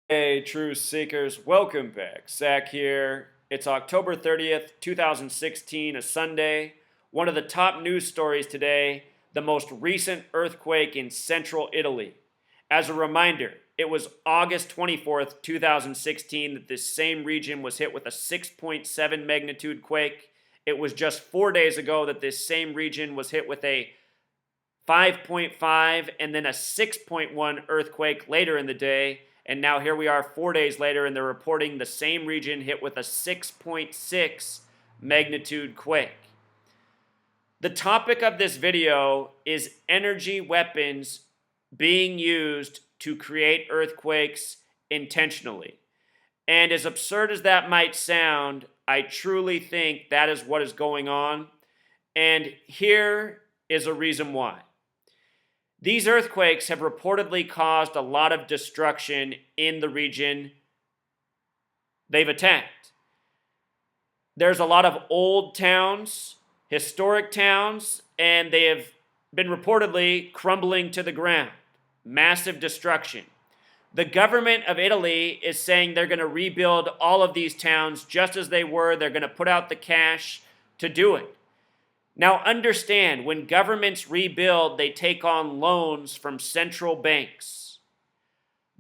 Hey, truth seekers, welcome back. Zach here. It's October 30th, 2016, a Sunday. One of the top news stories today, the most recent earthquake in central Italy. As a reminder, it was August 24th, 2016, that this same region was hit with a 6.7 magnitude quake. It was just 4 days ago that this same region was hit with a 5.5 and then a 6.1 earthquake later in the day. And now here we are 4 days later, and they're reporting the same region hit with a 6.6 magnitude quake. The topic of this video is energy weapons being used to create earthquakes intentionally. And as absurd as that might sound, I truly think that is what is going on. And here is a reason why. These earthquakes have reportedly caused a lot of destruction in the region they've attacked. There's a lot of old towns, historic towns, and they have been reportedly crumbling to the ground. Massive destruction. The government of Italy is saying they're going to rebuild all of these towns just as they were. They're going to put out the cash to do it. Now understand, when governments rebuild, they take on loans from central banks.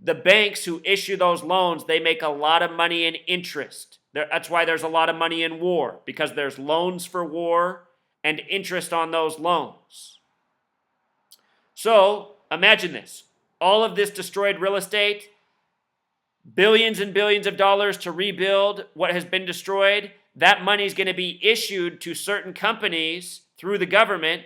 The banks who issue those loans, they make a lot of money in interest. That's why there's a lot of money in war, because there's loans for war and interest on those loans. So imagine this. All of this destroyed real estate, billions and billions of dollars to rebuild what has been destroyed. That money is going to be issued to certain companies through the government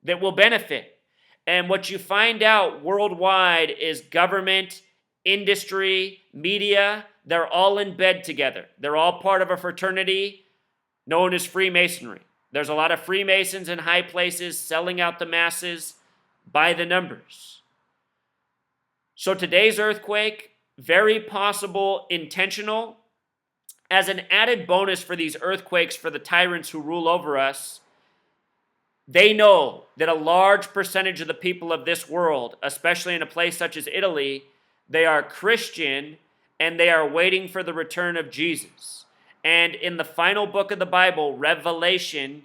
that will benefit. And what you find out worldwide is government, industry, media, they're all in bed together. They're all part of a fraternity known as Freemasonry. There's a lot of Freemasons in high places selling out the masses by the numbers. So today's earthquake, very possible intentional. As an added bonus for these earthquakes, for the tyrants who rule over us, they know that a large percentage of the people of this world, especially in a place such as Italy, they are Christian and they are waiting for the return of Jesus. And in the final book of the Bible, Revelation,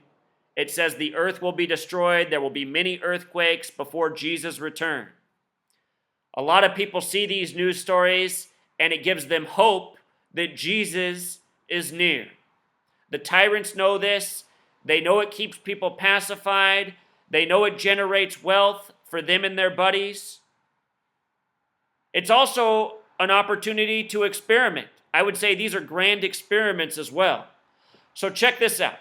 it says the earth will be destroyed. There will be many earthquakes before Jesus' return. A lot of people see these news stories and it gives them hope that Jesus is near. The tyrants know this. They know it keeps people pacified. They know it generates wealth for them and their buddies. It's also an opportunity to experiment. I would say these are grand experiments as well. So check this out.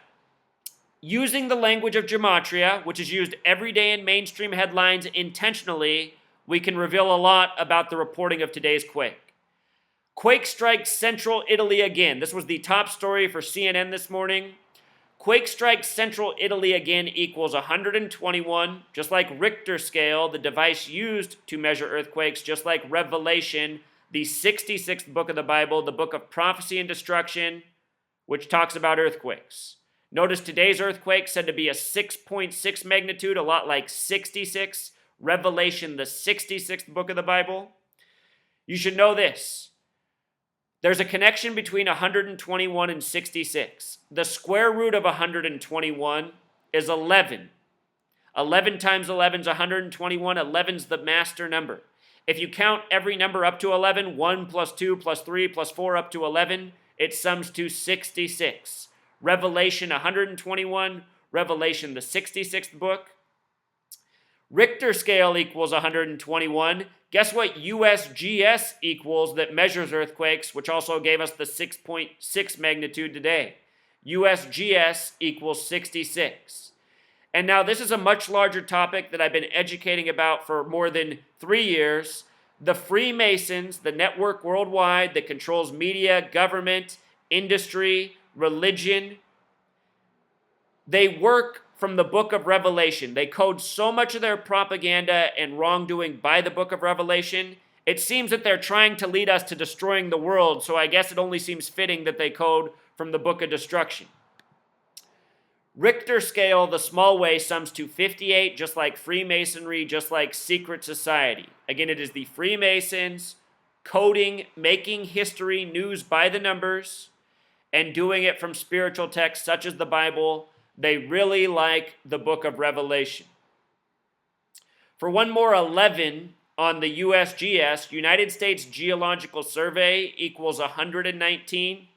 Using the language of gematria, which is used every day in mainstream headlines intentionally, we can reveal a lot about the reporting of today's quake. Quake strikes central Italy again. This was the top story for CNN this morning. Quake strikes central Italy again equals 121, just like Richter scale, the device used to measure earthquakes, just like Revelation, the 66th book of the Bible, the book of prophecy and destruction, which talks about earthquakes. Notice today's earthquake said to be a 6.6 magnitude, a lot like 66, Revelation, the 66th book of the Bible. You should know this. There's a connection between 121 and 66. The square root of 121 is 11. 11 times 11 is 121. 11 is the master number. If you count every number up to 11, 1 plus 2 plus 3 plus 4 up to 11, it sums to 66. Revelation 121, Revelation the 66th book. Richter scale equals 121. Guess what USGS equals that measures earthquakes, which also gave us the 6.6 magnitude today? USGS equals 66. And now this is a much larger topic that I've been educating about for more than 3 years. The Freemasons, the network worldwide that controls media, government, industry, religion, they work from the book of Revelation. They code so much of their propaganda and wrongdoing by the book of Revelation. It seems that they're trying to lead us to destroying the world, so I guess it only seems fitting that they code from the book of destruction. Richter scale, the small way, sums to 58, just like Freemasonry, just like secret society. Again, it is the Freemasons coding, making history, news by the numbers, and doing it from spiritual texts such as the Bible. They really like the book of Revelation. For one more 11 on the USGS, United States Geological Survey equals 119.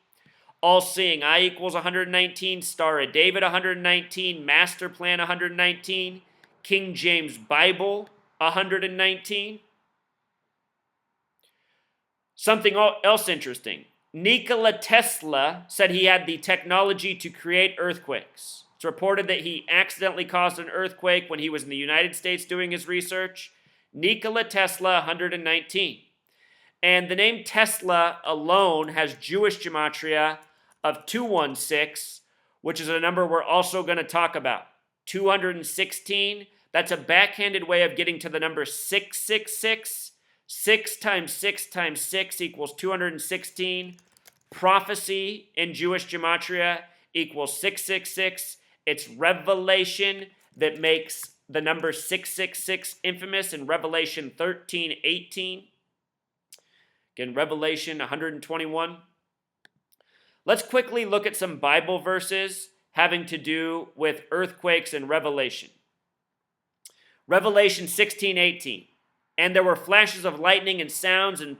All-Seeing Eye equals 119. Star of David 119. Master Plan 119. King James Bible 119. Something else interesting. Nikola Tesla said he had the technology to create earthquakes. It's reported that he accidentally caused an earthquake when he was in the United States doing his research. Nikola Tesla, 119. And the name Tesla alone has Jewish gematria of 216, which is a number we're also going to talk about. 216, that's a backhanded way of getting to the number 666. 6 times 6 times 6 equals 216. Prophecy in Jewish gematria equals 666. It's revelation that makes the number 666 infamous in Revelation 13:18. Again, Revelation 121. Let's quickly look at some Bible verses having to do with earthquakes and Revelation. Revelation 16:18. And there were flashes of lightning and sounds and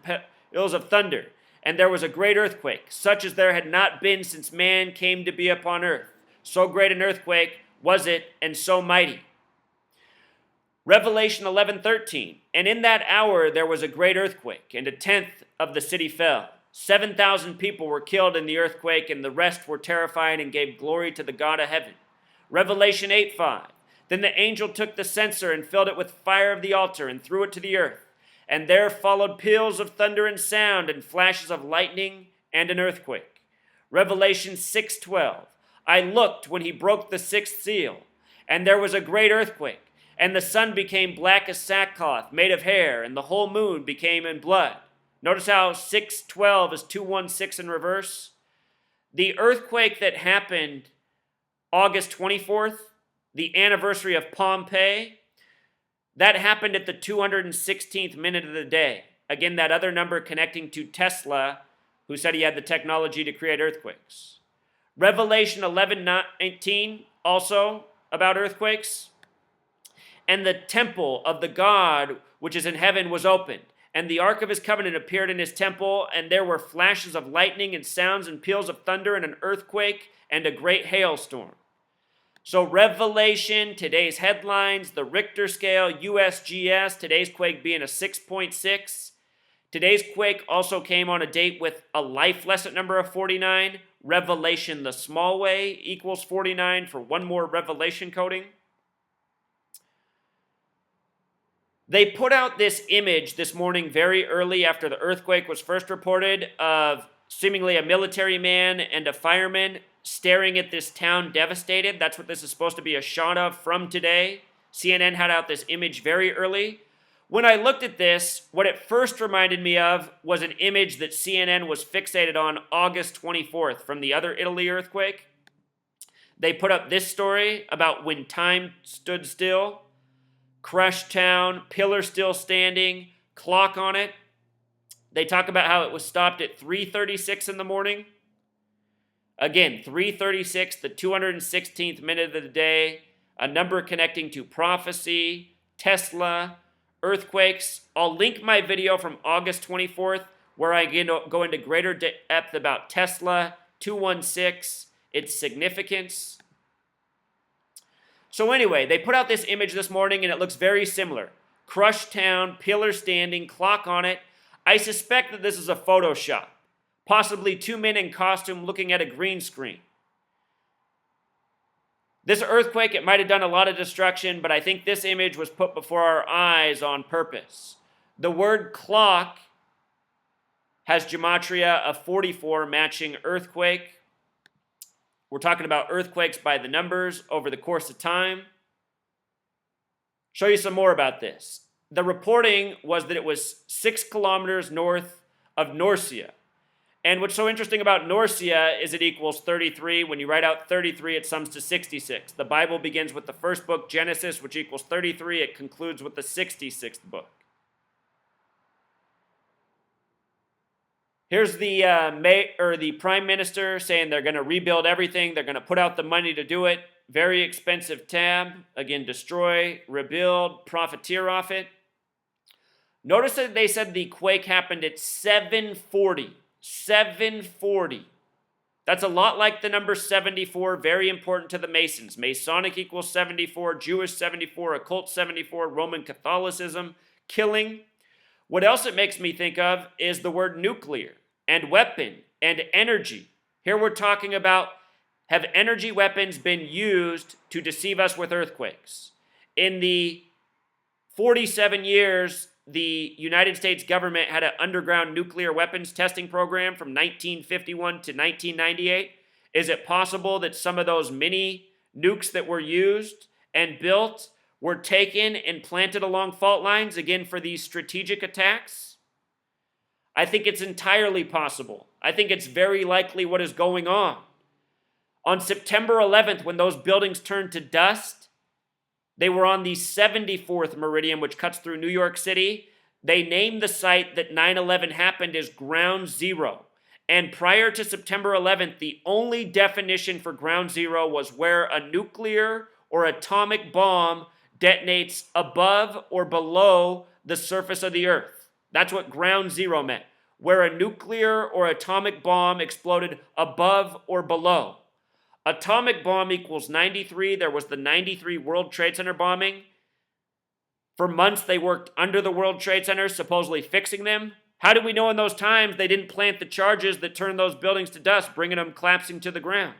peals of thunder. And there was a great earthquake, such as there had not been since man came to be upon earth. So great an earthquake was it, and so mighty. Revelation 11:13. And in that hour there was a great earthquake, and 1/10 of the city fell. 7,000 people were killed in the earthquake, and the rest were terrified and gave glory to the God of heaven. Revelation 8:5. Then the angel took the censer and filled it with fire of the altar and threw it to the earth. And there followed peals of thunder and sound and flashes of lightning and an earthquake. Revelation 6:12. I looked when he broke the sixth seal, and there was a great earthquake, and the sun became black as sackcloth made of hair, and the whole moon became in blood. Notice how 6:12 is 216 in reverse. The earthquake that happened August 24th, the anniversary of Pompeii, that happened at the 216th minute of the day. Again, that other number connecting to Tesla, who said he had the technology to create earthquakes. Revelation 11:19, also about earthquakes. And the temple of the God which is in heaven was opened, and the ark of his covenant appeared in his temple, and there were flashes of lightning and sounds and peals of thunder and an earthquake and a great hailstorm. So Revelation, today's headlines, the Richter scale, USGS, today's quake being a 6.6. Today's quake also came on a date with a life lesson number of 49. Revelation the small way equals 49 for one more revelation coding. They put out this image this morning very early after the earthquake was first reported of seemingly a military man and a fireman staring at this town devastated. That's what this is supposed to be a shot of from today. CNN had out this image very early. When I looked at this, what it first reminded me of was an image that CNN was fixated on August 24th from the other Italy earthquake. They put up this story about when time stood still, crushed town, pillar still standing, clock on it. They talk about how it was stopped at 3:36 in the morning. Again, 3:36, the 216th minute of the day, a number connecting to prophecy, Tesla, earthquakes. I'll link my video from August 24th where I go into greater depth about Tesla, 216, its significance. So anyway, they put out this image this morning and it looks very similar. Crushed town, pillar standing, clock on it. I suspect that this is a Photoshop. Possibly two men in costume looking at a green screen. This earthquake, it might have done a lot of destruction, but I think this image was put before our eyes on purpose. The word clock has gematria of 44 matching earthquake. We're talking about earthquakes by the numbers over the course of time. Show you some more about this. The reporting was that it was 6 kilometers north of Norcia. And what's so interesting about Norcia is it equals 33. When you write out 33, it sums to 66. The Bible begins with the first book, Genesis, which equals 33. It concludes with the 66th book. Here's the the prime minister saying they're going to rebuild everything. They're going to put out the money to do it. Very expensive tab. Again, destroy, rebuild, profiteer off it. Notice that they said the quake happened at 740. 740. That's a lot like the number 74, very important to the Masons. Masonic equals 74, Jewish 74, occult 74, Roman Catholicism, killing. What else it makes me think of is the word nuclear and weapon and energy. Here we're talking about, have energy weapons been used to deceive us with earthquakes? In the 47 years, the United States government had an underground nuclear weapons testing program from 1951 to 1998. Is it possible that some of those mini nukes that were used and built were taken and planted along fault lines, again, for these strategic attacks? I think it's entirely possible. I think it's very likely what is going on. On September 11th, when those buildings turned to dust, they were on the 74th meridian, which cuts through New York City. They named the site that 9/11 happened as Ground Zero. And prior to September 11th, the only definition for Ground Zero was where a nuclear or atomic bomb detonates above or below the surface of the earth. That's what Ground Zero meant, where a nuclear or atomic bomb exploded above or below. Atomic bomb equals 93. There was the 93 World Trade Center bombing. For months, they worked under the World Trade Center, supposedly fixing them. How do we know in those times they didn't plant the charges that turned those buildings to dust, bringing them collapsing to the ground?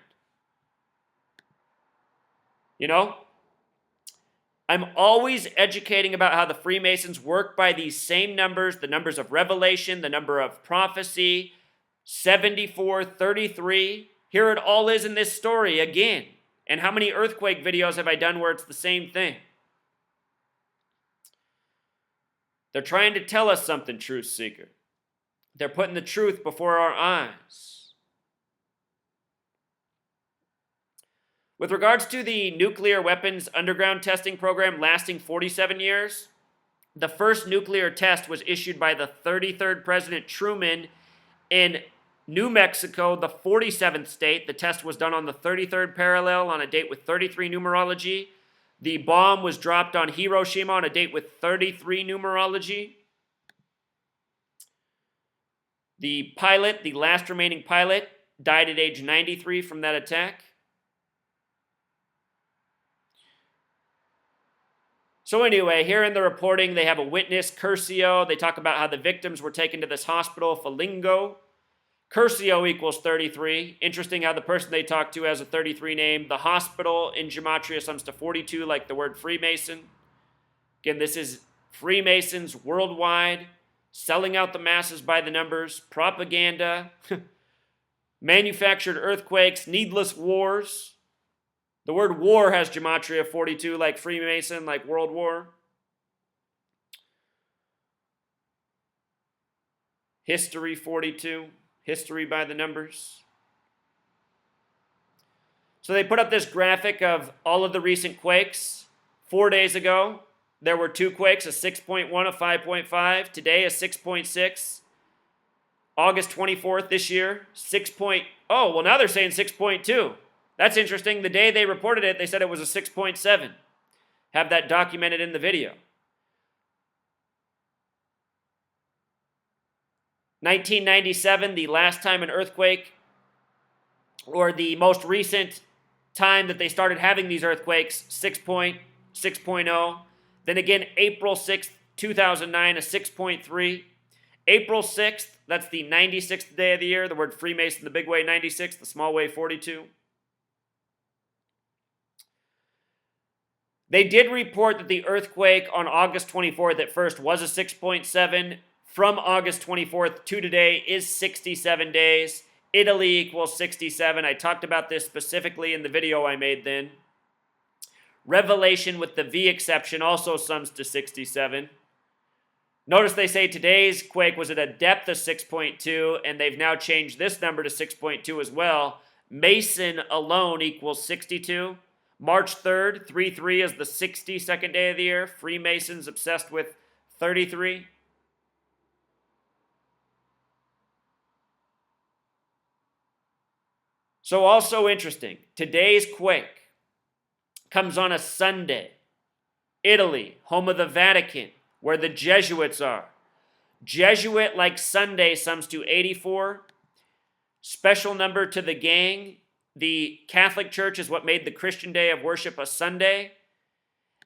You know? I'm always educating about how the Freemasons work by these same numbers, the numbers of revelation, the number of prophecy, 74, 33. Here it all is in this story again. And how many earthquake videos have I done where it's the same thing? They're trying to tell us something, truth seeker. They're putting the truth before our eyes. With regards to the nuclear weapons underground testing program lasting 47 years, the first nuclear test was issued by the 33rd President Truman in New Mexico, the 47th state. The test was done on the 33rd parallel on a date with 33 numerology. The bomb was dropped on Hiroshima on a date with 33 numerology. The pilot, the last remaining pilot, died at age 93 from that attack. So anyway, here in the reporting, they have a witness, Curcio. They talk about how the victims were taken to this hospital, Falingo. Curcio equals 33. Interesting how the person they talk to has a 33 name. The hospital in Gematria sums to 42, like the word Freemason. Again, this is Freemasons worldwide, selling out the masses by the numbers, propaganda, manufactured earthquakes, needless wars. The word war has Gematria 42, like Freemason, like World War. History 42. History by the numbers. So they put up this graphic of all of the recent quakes. 4 days ago, there were 2 quakes, a 6.1, a 5.5. Today, a 6.6. August 24th this year, oh, well, now they're saying 6.2. That's interesting. The day they reported it, they said it was a 6.7. Have that documented in the video. 1997, the last time an earthquake, or the most recent time that they started having these earthquakes, 6.0. Then again, April 6th, 2009, a 6.3. April 6th, that's the 96th day of the year. The word Freemason, the big way 96, the small way 42. They did report that the earthquake on August 24th at first was a 6.7. From August 24th to today is 67 days. Italy equals 67. I talked about this specifically in the video I made then. Revelation with the V exception also sums to 67. Notice they say today's quake was at a depth of 6.2, and they've now changed this number to 6.2 as well. Mason alone equals 62. March 3rd, 3-3 is the 62nd day of the year. Freemasons obsessed with 33. So also interesting, today's quake comes on a Sunday. Italy, home of the Vatican, where the Jesuits are. Jesuit like Sunday sums to 84. Special number to the gang. The Catholic Church is what made the Christian day of worship a Sunday.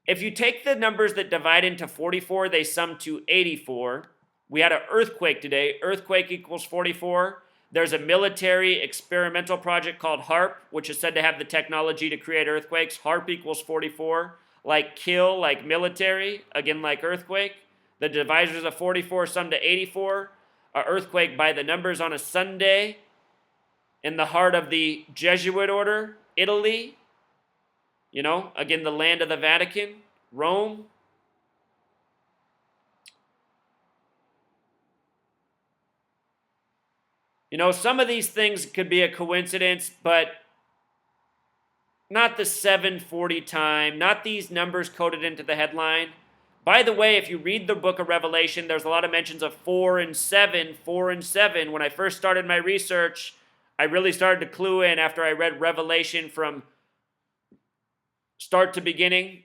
If you take the numbers that divide into 44, they sum to 84. We had an earthquake today. Earthquake equals 44. There's a military experimental project called HARP, which is said to have the technology to create earthquakes. HARP equals 44. Like kill, like military, again like earthquake. The divisors of 44 sum to 84. An earthquake by the numbers on a Sunday in the heart of the Jesuit order, Italy. You know, again, the land of the Vatican, Rome. You know, some of these things could be a coincidence, but not the 740 time, not these numbers coded into the headline. By the way, if you read the book of Revelation, there's a lot of mentions of 4 and 7, 4 and 7. When I first started my research, I really started to clue in after I read Revelation from start to beginning.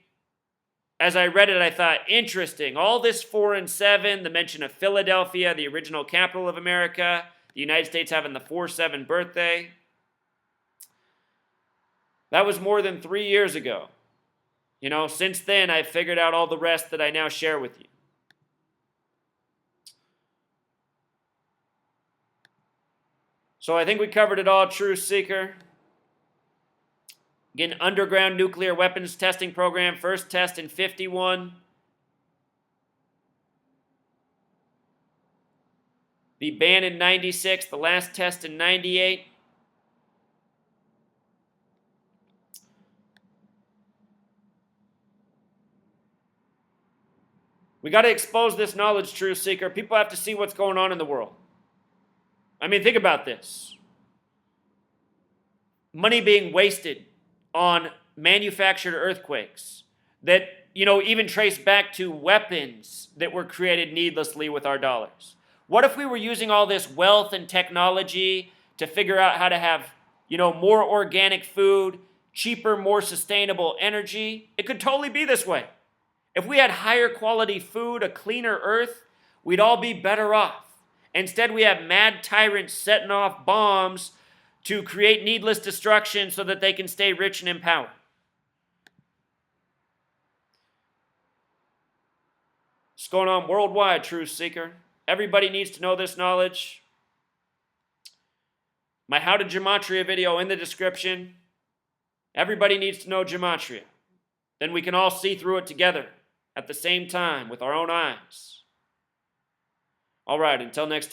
As I read it, I thought, interesting. All this 4 and 7, the mention of Philadelphia, the original capital of America, the United States having the 4-7 birthday. That was more than 3 years ago. You know, since then, I've figured out all the rest that I now share with you. So I think we covered it all, Truth Seeker. Again, underground nuclear weapons testing program, first test in 51. The ban in 96, the last test in 98. We got to expose this knowledge, Truth Seeker. People have to see what's going on in the world. I mean, think about this. Money being wasted on manufactured earthquakes that, you know, even trace back to weapons that were created needlessly with our dollars. What if we were using all this wealth and technology to figure out how to have, you know, more organic food, cheaper, more sustainable energy? It could totally be this way. If we had higher quality food, a cleaner earth, we'd all be better off. Instead, we have mad tyrants setting off bombs to create needless destruction so that they can stay rich and in power. What's going on worldwide, Truth Seeker? Everybody needs to know this knowledge. My How to Gematria video in the description. Everybody needs to know Gematria. Then we can all see through it together at the same time with our own eyes. All right, until next time.